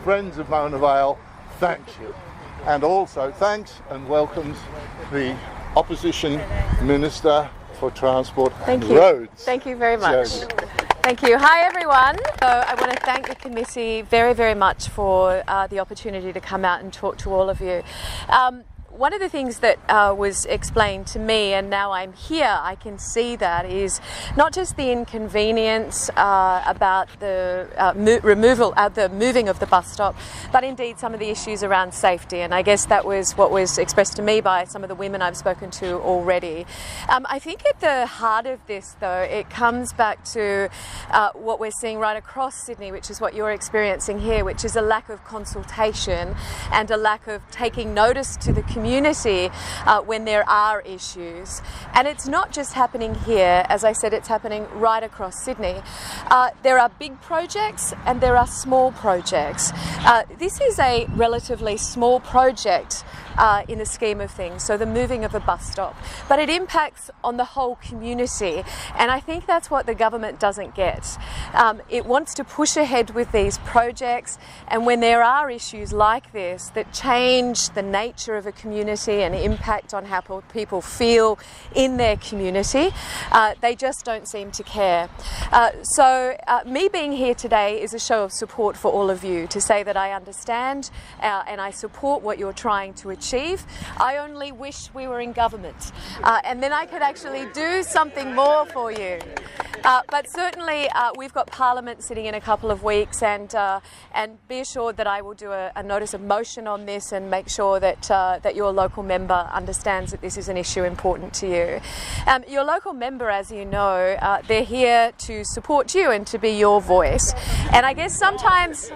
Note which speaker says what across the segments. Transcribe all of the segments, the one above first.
Speaker 1: friends of Mona Vale, thanks you. And also thanks and welcomes the Opposition Minister for Transport and Roads.
Speaker 2: Thank you very much.
Speaker 1: Jodi.
Speaker 2: Thank you. Hi everyone. So I want to thank the committee very, very much for the opportunity to come out and talk to all of you. One of the things that was explained to me, and now I'm here, I can see that, is not just the inconvenience about the the moving of the bus stop, but indeed some of the issues around safety. And I guess that was what was expressed to me by some of the women I've spoken to already. I think at the heart of this, though, it comes back to what we're seeing right across Sydney, which is what you're experiencing here, which is a lack of consultation and a lack of taking notice to the community when there are issues. And it's not just happening here, as I said, it's happening right across Sydney. There are big projects and there are small projects. This is a relatively small project in the scheme of things, so the moving of a bus stop, but it impacts on the whole community, and I think that's what the government doesn't get. It wants to push ahead with these projects, and when there are issues like this that change the nature of a community and impact on how people feel in their community, they just don't seem to care. So me being here today is a show of support for all of you, to say that I understand and I support what you're trying to achieve. I only wish we were in government, and then I could actually do something more for you. But certainly we've got Parliament sitting in a couple of weeks, and be assured that I will do a notice of motion on this and make sure that that your local member understands that this is an issue important to you. Your local member, as you know, they're here to support you and to be your voice. And I guess sometimes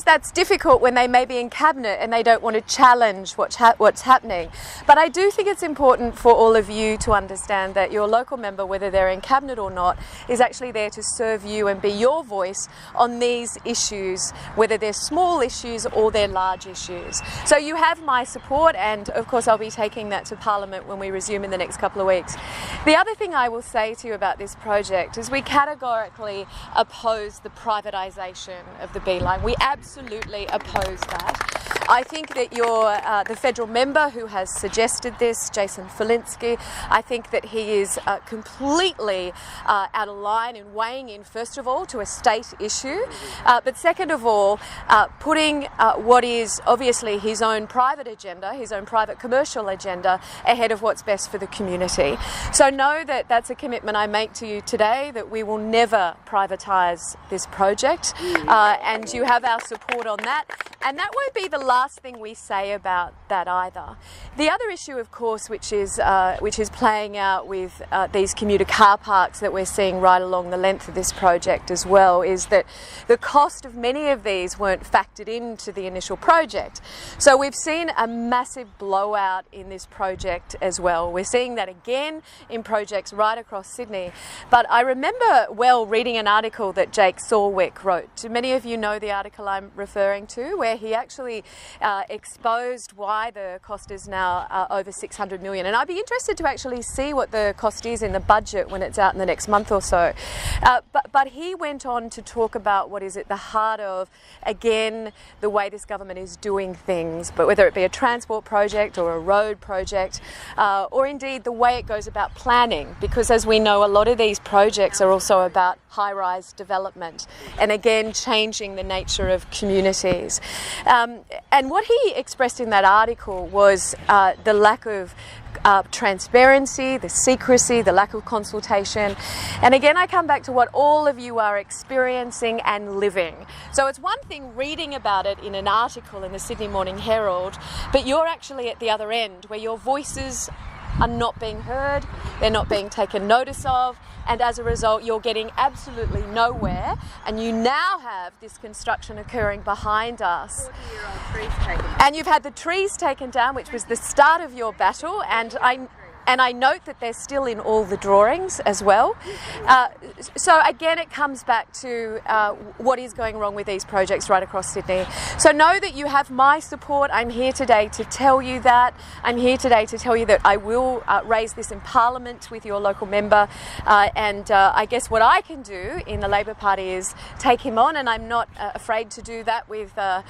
Speaker 2: that's difficult when they may be in cabinet and they don't want to challenge what's happening. But I do think it's important for all of you to understand that your local member, whether they're in cabinet or not, is actually there to serve you and be your voice on these issues, whether they're small issues or they're large issues. So you have my support, and of course I'll be taking that to Parliament when we resume in the next couple of weeks. The other thing I will say to you about this project is we categorically oppose the privatisation of the B line. We absolutely oppose that. I think that the federal member who has suggested this, Jason Falinsky, I think that he is completely out of line in weighing in, first of all, to a state issue, but second of all, putting what is obviously his own private agenda, his own private commercial agenda, ahead of what's best for the community. So know that that's a commitment I make to you today, that we will never privatise this project, and you have our support on that. And that won't be the last thing we say about that either. The other issue, of course, which is playing out with these commuter car parks that we're seeing right along the length of this project as well, is that the cost of many of these weren't factored into the initial project. So we've seen a massive blowout in this project as well. We're seeing that again in projects right across Sydney. But I remember well reading an article that Jake Sorwick wrote. Do many of you know the article I'm referring to, where he actually exposed why the cost is now over $600 million. And I'd be interested to actually see what the cost is in the budget when it's out in the next month or so. But he went on to talk about what is at the heart of, again, the way this government is doing things, but whether it be a transport project or a road project, or indeed the way it goes about planning, because as we know, a lot of these projects are also about high-rise development and again changing the nature of communities. And what he expressed in that article was the lack of transparency, the secrecy, the lack of consultation. And again, I come back to what all of you are experiencing and living. So it's one thing reading about it in an article in the Sydney Morning Herald, but you're actually at the other end, where your voices are not being heard, they're not being taken notice of, and as a result you're getting absolutely nowhere, and you now have this construction occurring behind us. 40-year-old trees taken down. And you've had the trees taken down, which was the start of your battle, and And I note that they're still in all the drawings as well. So again, it comes back to what is going wrong with these projects right across Sydney. So know that you have my support. I'm here today to tell you that. I'm here today to tell you that I will raise this in Parliament with your local member. And I guess what I can do in the Labor Party is take him on, and I'm not afraid to do that with our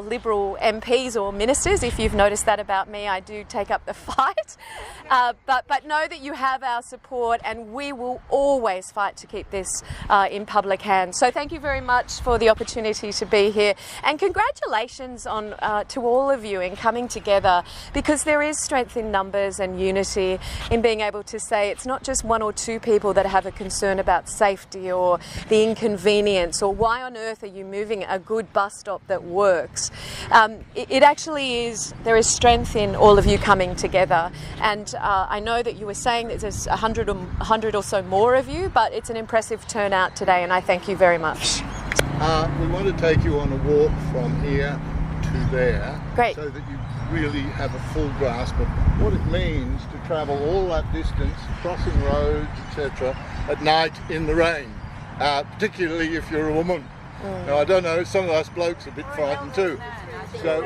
Speaker 2: Liberal MPs or ministers. If you've noticed that about me, I do take up the fight. But know that you have our support, and we will always fight to keep this in public hands. So thank you very much for the opportunity to be here, and congratulations on to all of you in coming together, because there is strength in numbers and unity in being able to say it's not just one or two people that have a concern about safety or the inconvenience or why on earth are you moving a good bus stop that works. It actually is, there is strength in all of you coming together, and I know that you were saying that there's 100 or so more of you, but it's an impressive turnout today, and I thank you very much.
Speaker 1: We want to take you on a walk from here to there.
Speaker 2: Great.
Speaker 1: So that you really have a full grasp of what it means to travel all that distance, crossing roads, etc., at night in the rain, particularly if you're a woman. Now, I don't know, some of us blokes are a bit frightened too. So,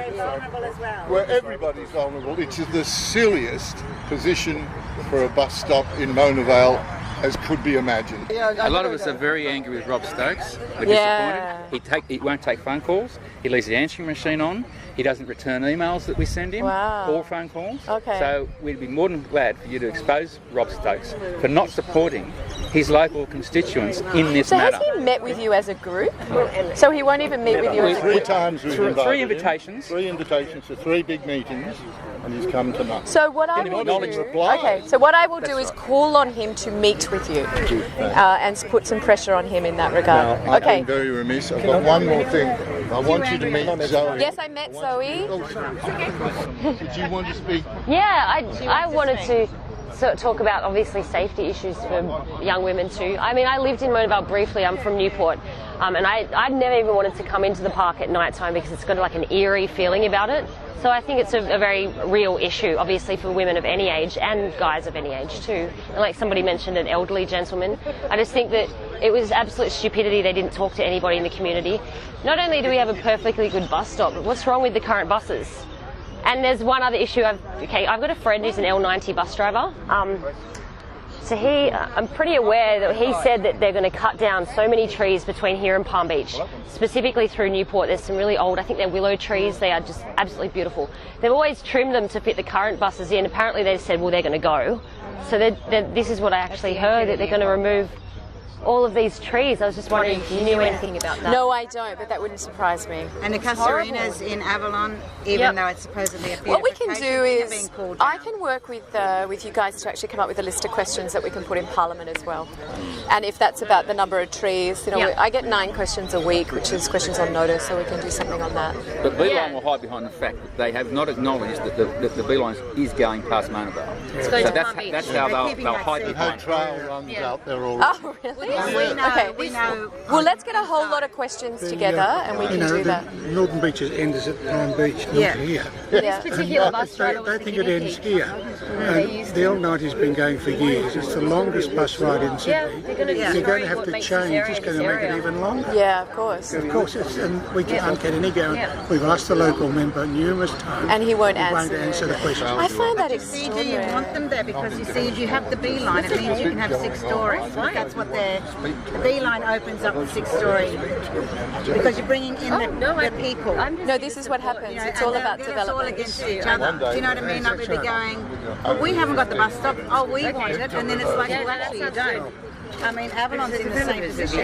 Speaker 1: where everybody's vulnerable, it's the silliest position for a bus stop in Mona Vale as could be imagined.
Speaker 3: A lot of us are very angry with Rob Stokes. We're disappointed. He won't take phone calls. He leaves the answering machine on. He doesn't return emails that we send him or phone calls.
Speaker 2: Okay.
Speaker 3: So we'd be more than glad for you to expose Rob Stokes for not supporting his local constituents in this matter.
Speaker 2: So has he met with you as a group? So he won't even meet with you as a group?
Speaker 1: 3 times we've invited
Speaker 3: Three
Speaker 1: him.
Speaker 3: invitations.
Speaker 1: 3 invitations to 3 big meetings, and he's come to none.
Speaker 2: So what I will do, so what I will do is call on him to meet with you, and put some pressure on him in that regard.
Speaker 1: Now, I've been very remiss. I've got one more thing. I want you to meet Zoe.
Speaker 2: Yes, I met Zoe.
Speaker 1: Did you want to speak?
Speaker 4: Yeah, I wanted to sort of talk about obviously safety issues for young women too. I mean, I lived in Mona Vale briefly. I'm from Newport, and I never even wanted to come into the park at night time because it's got like an eerie feeling about it. So I think it's a very real issue, obviously, for women of any age and guys of any age too. And like somebody mentioned, an elderly gentleman. I just think that it was absolute stupidity they didn't talk to anybody in the community. Not only do we have a perfectly good bus stop, but what's wrong with the current buses? And there's one other issue. I've got a friend who's an L90 bus driver. So I'm pretty aware that he said that they're going to cut down so many trees between here and Palm Beach, specifically through Newport. There's some really old, I think they're willow trees. They are just absolutely beautiful. They've always trimmed them to fit the current buses in. Apparently they said, well, they're going to go. So this is what I actually heard, that they're going to remove all of these trees. I was just wondering if you knew anything about that.
Speaker 2: No, I don't, but that wouldn't surprise me.
Speaker 5: And the Casuarinas in Avalon, even though it's supposedly a
Speaker 2: what we can do is, I can work with you guys to actually come up with a list of questions that we can put in Parliament as well. And if that's about the number of trees, I get 9 questions a week, which is questions on notice, so we can do something on that.
Speaker 3: But Beeline will hide behind the fact that they have not acknowledged that the Beeline is going past Mona Vale. So that's how they'll hide behind.
Speaker 1: The trail runs out there already.
Speaker 2: Oh, really?
Speaker 5: We know.
Speaker 2: Well, let's get a whole lot of questions together, and we can do that.
Speaker 6: The Northern Beaches ends at Palm Beach, not here.
Speaker 2: Yeah.
Speaker 4: Particular bus driver
Speaker 6: They think it ends here. The L90's been going for years. It's the longest bus ride in Sydney. You're going to have to change. It's going to make it even longer.
Speaker 2: Yeah, of course.
Speaker 6: Of course, and we can't get any going. We've asked the local member numerous times.
Speaker 2: And he won't
Speaker 6: He won't
Speaker 2: answer.
Speaker 6: answer the question.
Speaker 2: I find that
Speaker 5: Do
Speaker 2: extraordinary.
Speaker 5: you want them there? Because you see, if you have the beeline, it means you can have 6 stories. That's what the beeline opens up the 6 story. Because you're bringing in the people.
Speaker 2: No, this is what happens. It's all about
Speaker 5: Then it's all
Speaker 2: development.
Speaker 5: against each other. Do you know what I mean? Like we'd be going, well, we haven't got the bus stop. Oh, we want it, and then it's like, well, actually, you don't. I mean, Avalon's in the same position.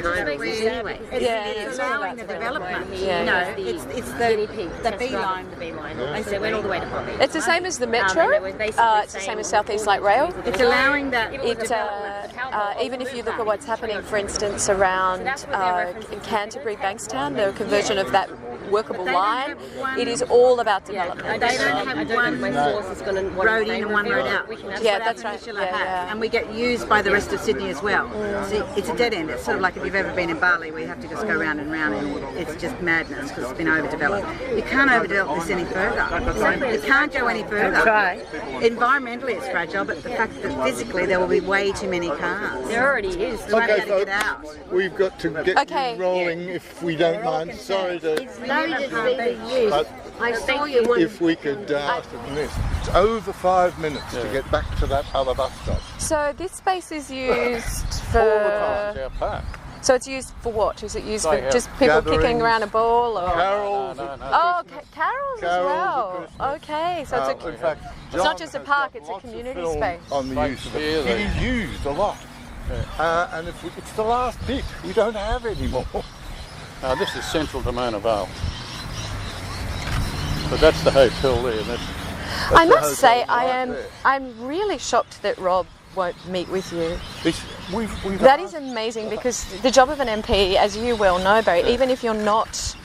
Speaker 5: It's allowing the development. It's the beeline.
Speaker 4: They went all the way to Palm Beach.
Speaker 2: It's the same as the metro. It's the same as South East Light Rail.
Speaker 5: It's allowing that.
Speaker 2: even if you look at what's happening, for instance, around Canterbury Bankstown, the conversion of that workable line, it is all about development.
Speaker 5: They don't have one road in and one road out.
Speaker 2: Yeah, that's right.
Speaker 5: And we get used by the rest of Sydney as well. See, it's a dead end. It's sort of like if you've ever been in Barrie, where you have to just go round and round, and it's just madness because it's been overdeveloped. You can't overdevelop this any further. You can't go any further. Environmentally, it's fragile, but the fact that physically there will be way too many cars.
Speaker 4: There already is.
Speaker 1: Okay, folks, we've got to get rolling if we don't mind. Sorry to...
Speaker 4: I saw you one.
Speaker 1: If we could it's over 5 minutes to get back to that other bus stop.
Speaker 2: So this space is used for...
Speaker 1: All the time, it's our park.
Speaker 2: So it's used for what? Is it used for just people kicking around a ball? Or?
Speaker 1: Carols.
Speaker 2: Oh, carols as well. Okay, so it's
Speaker 1: in fact,
Speaker 2: it's not just a park, it's a community space.
Speaker 1: On the use of it. It is used a lot. And it's the last bit. We don't have any more.
Speaker 7: This is central to Mona Vale. But that's the hotel there.
Speaker 2: I must say, I'm really shocked that Rob won't meet with you. That is amazing, because the job of an MP, as you well know, Barrie, even if you're not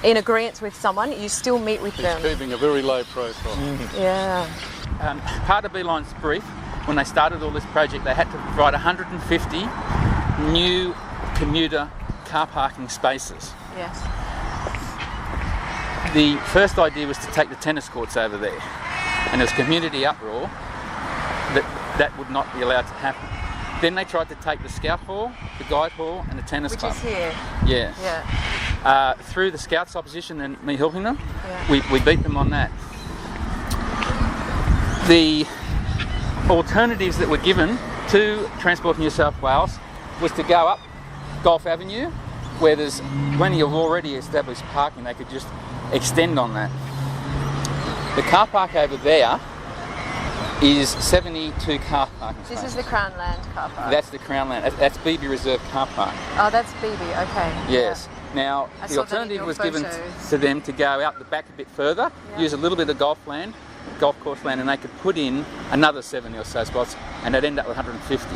Speaker 2: in agreement with someone, you still meet with them.
Speaker 7: He's keeping a very low profile.
Speaker 2: Yeah.
Speaker 3: Part of Beeline's brief, when they started all this project, they had to provide 150 new commuter car parking spaces.
Speaker 2: Yes.
Speaker 3: The first idea was to take the tennis courts over there, and there was community uproar that would not be allowed to happen. Then they tried to take the Scout Hall, the Guide Hall and the tennis club.
Speaker 2: Which is here.
Speaker 3: Yeah. Through the Scouts' opposition and me helping them, we beat them on that. The alternatives that were given to Transport New South Wales was to go up Gulf Avenue, where there's plenty of already established parking. They could just extend on that. The car park over there is 72 car parking spaces.
Speaker 2: This is the Crown Land car park.
Speaker 3: That's the Crown Land. That's BB Reserve car park.
Speaker 2: Oh, that's BB, okay.
Speaker 3: Yes. Yeah. Now, the alternative was given to them to go out the back a bit further, use a little bit of golf course land, and they could put in another 70 or so spots, and they'd end up with 150.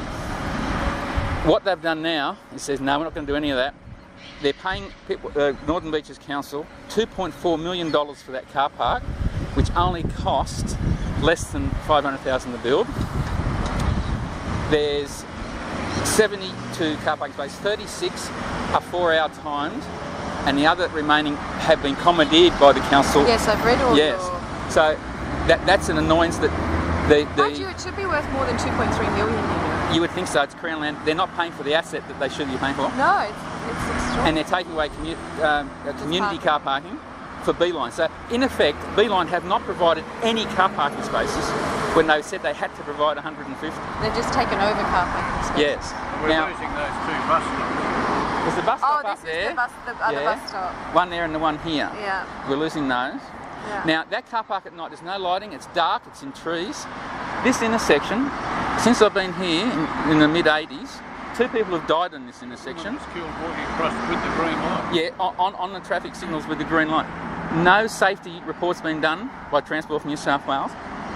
Speaker 3: What they've done now is says, no, we're not going to do any of that. They're paying Northern Beaches Council $2.4 million for that car park, which only cost less than $500,000 to build. There's 72 car parking spaces, 36 are 4-hour timed, and the other remaining have been commandeered by the council.
Speaker 2: Yes, I've read all
Speaker 3: Yes, so that's an annoyance that
Speaker 2: it should be worth more than 2.3 million, you know.
Speaker 3: You would think so. It's Crown Land. They're not paying for the asset that they should be paying for.
Speaker 2: No, it's extraordinary.
Speaker 3: And they're taking away community car parking for Beeline. So, in effect, Beeline have not provided any car parking spaces when they said they had to provide 150.
Speaker 2: They've just taken over car parking spaces.
Speaker 3: Yes.
Speaker 7: We're losing those two bus stops.
Speaker 3: There's a bus stop up
Speaker 2: this
Speaker 3: there.
Speaker 2: Is the other bus stop.
Speaker 3: One there and the one here.
Speaker 2: Yeah.
Speaker 3: We're losing those.
Speaker 2: Yeah.
Speaker 3: Now, that car park at night, there's no lighting, it's dark, it's in trees. This intersection, since I've been here in the mid-80s, 2 people have died in this intersection.
Speaker 7: Killed walking across with the green light.
Speaker 3: Yeah, on the traffic signals with the green light. No safety reports been done by Transport for New South Wales.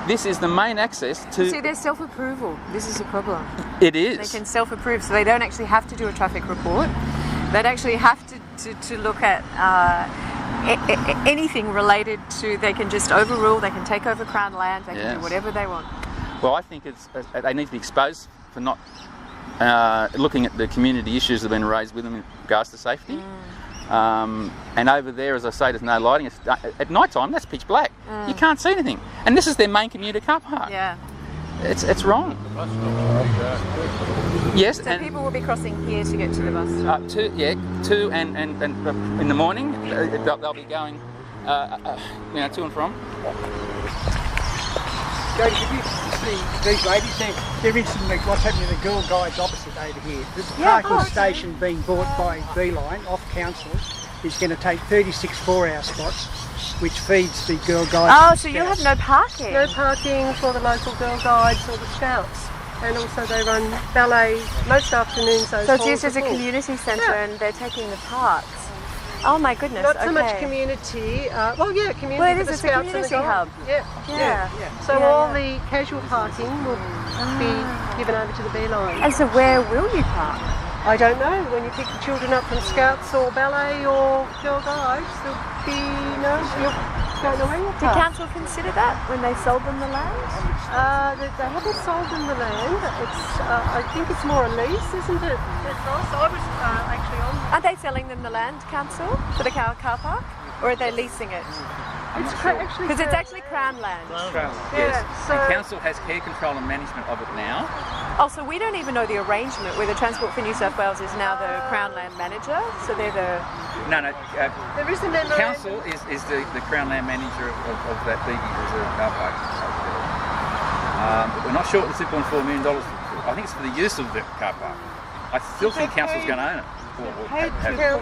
Speaker 3: This is the main access to...
Speaker 2: See, there's self-approval. This is a problem.
Speaker 3: It is.
Speaker 2: They can self-approve, so they don't actually have to do a traffic report. They'd actually have to look at anything related to... They can just overrule, they can take over Crown Land, they can do whatever they want.
Speaker 3: Well, I think they need to be exposed for not looking at the community issues that have been raised with them in regards to safety. And over there, as I say, there's no lighting. At night time, that's pitch black. You can't see anything. And this is their main commuter car park.
Speaker 2: Yeah.
Speaker 3: It's wrong. Yes.
Speaker 2: So people will be crossing here to get to the bus stop?
Speaker 3: 2 and in the morning, they'll be going to and from.
Speaker 6: Jodi, did you see these ladies? They're interested in what's happening to the Girl Guides opposite over here. There's a parking station being bought by Beeline off council. It's going to take 36 4-hour spots, which feeds the Girl Guides.
Speaker 2: Oh, so you'll have no parking?
Speaker 8: No parking for the local Girl Guides or the Scouts. And also they run ballet most afternoons.
Speaker 2: So it's used as a community centre and they're taking the parks. Oh my goodness,
Speaker 8: Not so much community, community
Speaker 2: well, it is,
Speaker 8: for the
Speaker 2: it's
Speaker 8: Scouts
Speaker 2: a community
Speaker 8: and the
Speaker 2: hub.
Speaker 8: So all the casual parking will be given over to the V line.
Speaker 2: And so where will you park?
Speaker 8: I don't know. When you pick the children up from Scouts or ballet or Girl Guides, there'll be you don't know where you'll
Speaker 2: Did
Speaker 8: park.
Speaker 2: council consider that when they sold them the land?
Speaker 8: They haven't sold them the land. It's I think it's more a lease, isn't it? Ross? I was actually on.
Speaker 2: Aren't they selling them the land, council, for the car park? Or are they leasing it?
Speaker 8: It's actually
Speaker 2: Because it's actually Crown land.
Speaker 3: Yes.
Speaker 8: so-
Speaker 3: And council has care, control and management of it now.
Speaker 2: Also, we don't even know the arrangement where the Transport for New South Wales is now the Crown land manager. So they're the...
Speaker 3: No,
Speaker 8: There is a memorandum.
Speaker 3: council is the Crown land manager of that big reserve car park. But we're not sure what the $2.4 million is for. I think it's for the use of the car park. I still think council's going to own it.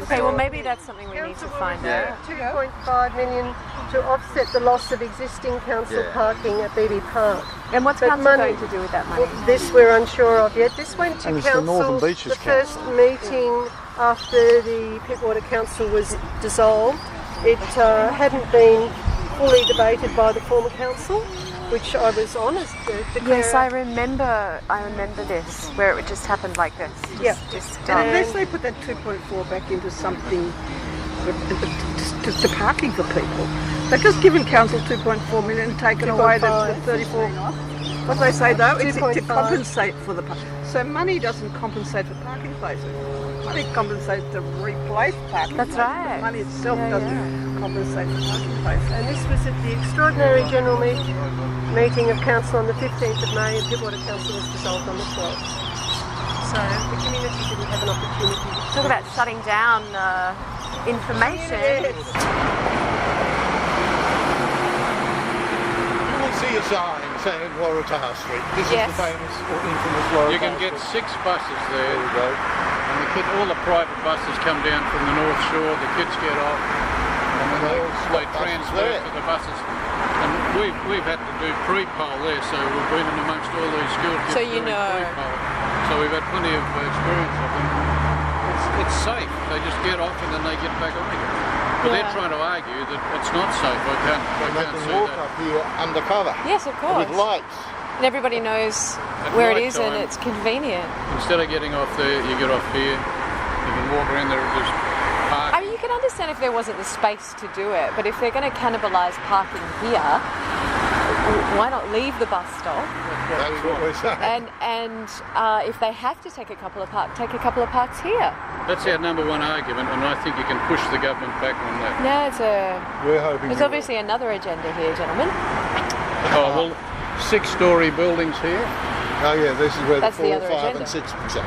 Speaker 2: Okay, well maybe that's something we need to find out.
Speaker 8: $2.5 million to offset the loss of existing council parking at BB Park.
Speaker 2: And what's
Speaker 8: But
Speaker 2: council
Speaker 8: money-
Speaker 2: going to do with that money?
Speaker 8: This we're unsure of yet. This went to
Speaker 1: And it's the
Speaker 8: council,
Speaker 1: Northern Beaches
Speaker 8: the first meeting after the Pittwater Council was dissolved. It hadn't been fully debated by the former council, which I was on as the
Speaker 2: Yes, I remember this, where it just happened like this.
Speaker 8: Yeah.
Speaker 9: And unless they put that 2.4 back into something to parking for people, they've just given council 2.4 million and taken away the 34. What do they say though? It's to
Speaker 8: 2.5.
Speaker 9: compensate for the parking. So money doesn't compensate for parking places. Money compensates to replace parking
Speaker 2: That's
Speaker 9: places.
Speaker 2: right.
Speaker 9: Money itself doesn't compensate for parking places.
Speaker 8: And this was at the extraordinary general meeting of council on the 15th of May, and Pittwater Council was dissolved on the 12th. So the community didn't have an opportunity.
Speaker 2: Talk about shutting down information.
Speaker 1: You will see a sign saying Waratah Street. This
Speaker 2: Yes.
Speaker 1: is the famous or infamous Waratah
Speaker 7: You can get
Speaker 1: Street.
Speaker 7: 6 buses there.
Speaker 1: There we go.
Speaker 7: And all the private buses come down from the North Shore, the kids get off, and then they transfer to the buses. And we've had to do pre-poll there, so we've been in amongst all these school kids
Speaker 2: So you
Speaker 7: doing
Speaker 2: know.
Speaker 7: pre-poll. So we've had plenty of experience of them. It's safe, they just get off and then they get back on again. But they're trying to argue that it's not safe, I
Speaker 1: And
Speaker 7: can't
Speaker 1: they
Speaker 7: see
Speaker 1: can walk
Speaker 7: that.
Speaker 1: up here undercover
Speaker 2: Yes, of course.
Speaker 1: with lights.
Speaker 2: And everybody knows
Speaker 7: At
Speaker 2: where it
Speaker 7: night
Speaker 2: is and
Speaker 7: time.
Speaker 2: it's convenient.
Speaker 7: Instead of getting off there, you get off here, you can walk around there, there's park.
Speaker 2: I mean, you can understand if there wasn't the space to do it, but if they're going to cannibalise parking here, why not leave the bus stop?
Speaker 1: That's what we're saying.
Speaker 2: And if they have to take a couple of parks here.
Speaker 7: That's our number one argument, and I think you can push the government back on that.
Speaker 2: No,
Speaker 1: We're hoping
Speaker 2: there's
Speaker 1: you
Speaker 2: obviously another agenda here, gentlemen.
Speaker 7: Oh, well, 6-storey buildings here.
Speaker 1: will. Oh yeah, this is where
Speaker 2: That's
Speaker 1: the
Speaker 2: the
Speaker 1: 4,
Speaker 2: other
Speaker 1: 5
Speaker 2: agenda.
Speaker 1: and 6%.